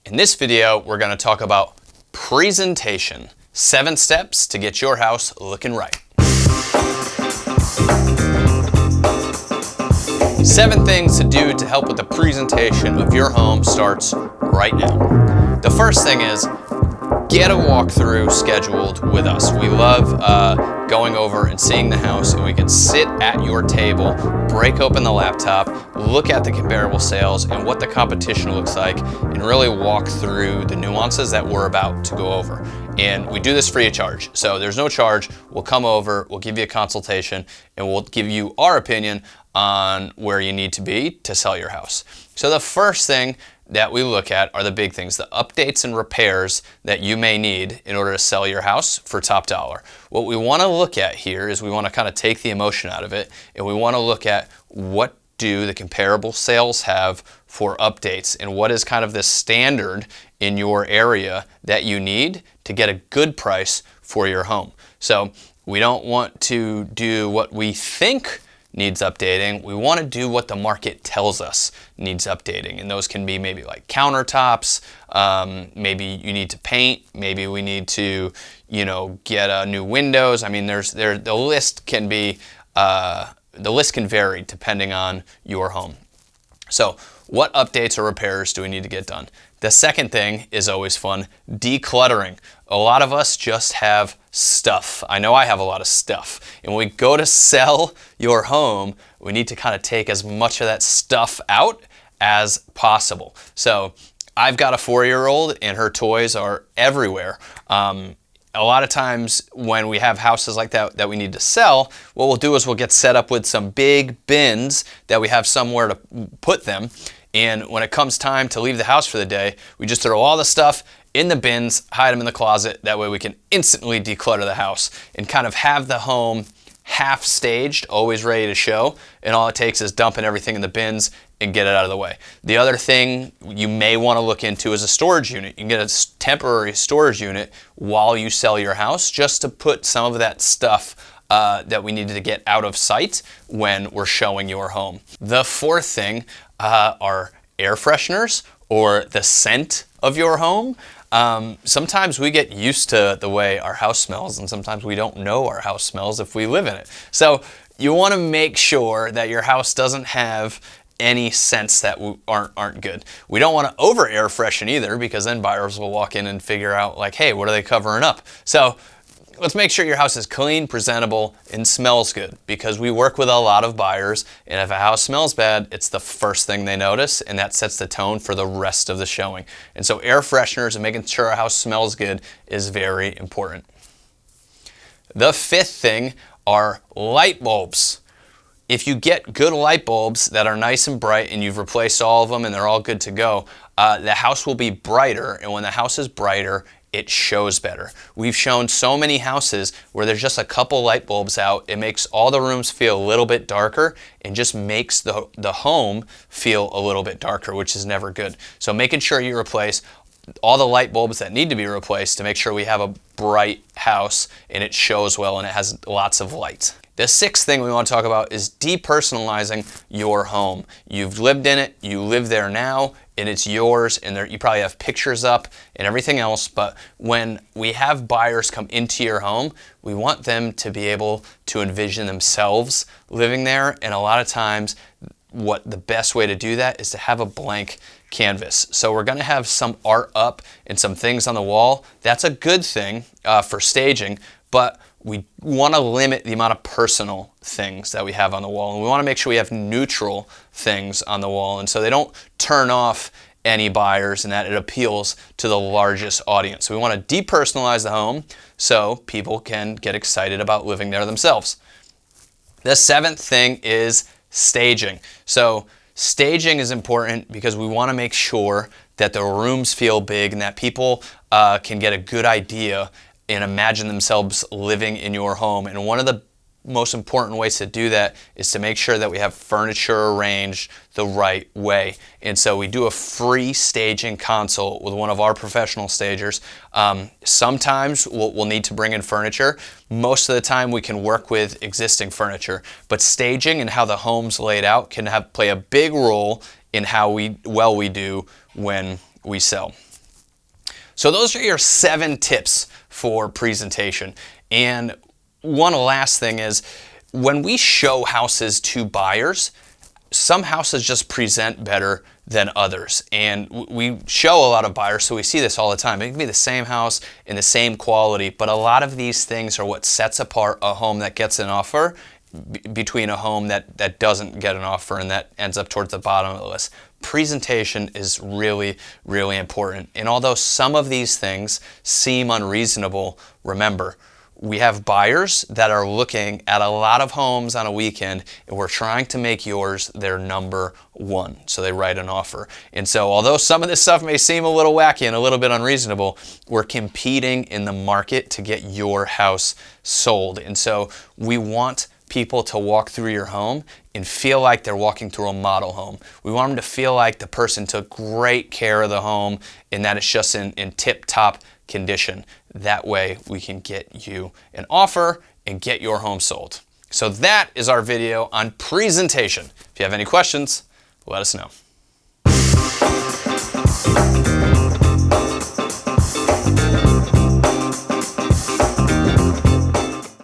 In this video, we're going to talk about presentation. 7 steps to get your house looking right. 7 things to do to help with the presentation of your home starts right now. The first thing is get a walkthrough scheduled with us. We love going over and seeing the house, and we can sit at your table, break open the laptop, look at the comparable sales and what the competition looks like, and really walk through the nuances that we're about to go over. And we do this free of charge. So there's no charge. We'll come over, we'll give you a consultation, and we'll give you our opinion on where you need to be to sell your house. So the first thing that we look at are the big things, the updates and repairs that you may need in order to sell your house for top dollar. What we want to look at here is we want to kind of take the emotion out of it, and we want to look at what do the comparable sales have for updates, and what is kind of the standard in your area that you need to get a good price for your home. So we don't want to do what we think needs updating. We want to do what the market tells us needs updating, and those can be maybe like countertops, maybe you need to paint, maybe we need to, get new windows. I mean, the list can vary depending on your home. So what updates or repairs do we need to get done? The second thing is always fun, decluttering. A lot of us just have stuff. I know I have a lot of stuff. And when we go to sell your home, we need to kind of take as much of that stuff out as possible. So I've got a 4-year-old and her toys are everywhere. A lot of times when we have houses like that we need to sell, what we'll do is we'll get set up with some big bins that we have somewhere to put them. And when it comes time to leave the house for the day, we just throw all the stuff in the bins, hide them in the closet. That way we can instantly declutter the house and kind of have the home half staged, always ready to show. And all it takes is dumping everything in the bins and get it out of the way. The other thing you may want to look into is a storage unit. You can get a temporary storage unit while you sell your house, just to put some of that stuff that we needed to get out of sight when we're showing your home. The fourth thing are air fresheners or the scent of your home. Sometimes we get used to the way our house smells, and sometimes we don't know our house smells if we live in it. So you want to make sure that your house doesn't have any scents that aren't good. We don't want to over air freshen either, because then buyers will walk in and figure out like, hey, what are they covering up? So let's make sure your house is clean, presentable, and smells good, because we work with a lot of buyers, and if a house smells bad, it's the first thing they notice, and that sets the tone for the rest of the showing. And so air fresheners and making sure a house smells good is very important. The fifth thing are light bulbs. If you get good light bulbs that are nice and bright and you've replaced all of them and they're all good to go, the house will be brighter, and when the house is brighter, it shows better. We've shown so many houses where there's just a couple light bulbs out. It makes all the rooms feel a little bit darker and just makes the home feel a little bit darker, which is never good. So making sure you replace all the light bulbs that need to be replaced to make sure we have a bright house and it shows well and it has lots of light. The sixth thing we want to talk about is depersonalizing your home. You've lived in it, you live there now, and it's yours, and you probably have pictures up and everything else, but when we have buyers come into your home, we want them to be able to envision themselves living there, and a lot of times the best way to do that is to have a blank canvas. So we're going to have some art up and some things on the wall. That's a good thing for staging, but we want to limit the amount of personal things that we have on the wall, and we want to make sure we have neutral things on the wall, and so they don't turn off any buyers and that it appeals to the largest audience. So we want to depersonalize the home so people can get excited about living there themselves. The seventh thing is staging. So staging is important because we want to make sure that the rooms feel big and that people can get a good idea and imagine themselves living in your home. And one of the most important ways to do that is to make sure that we have furniture arranged the right way. And so we do a free staging consult with one of our professional stagers. Sometimes we'll need to bring in furniture. Most of the time we can work with existing furniture, but staging and how the home's laid out can play a big role in how well we do when we sell. So those are your 7 tips for presentation. And one last thing is, when we show houses to buyers, some houses just present better than others. And we show a lot of buyers, so we see this all the time. It can be the same house in the same quality, but a lot of these things are what sets apart a home that gets an offer between a home that doesn't get an offer and that ends up towards the bottom of the list. Presentation is really, really important. And although some of these things seem unreasonable, remember, we have buyers that are looking at a lot of homes on a weekend, and we're trying to make yours their number one. So they write an offer. And so although some of this stuff may seem a little wacky and a little bit unreasonable, we're competing in the market to get your house sold. And so we want people to walk through your home and feel like they're walking through a model home. We want them to feel like the person took great care of the home and that it's just in tip-top condition. That way we can get you an offer and get your home sold. So that is our video on presentation. If you have any questions, let us know.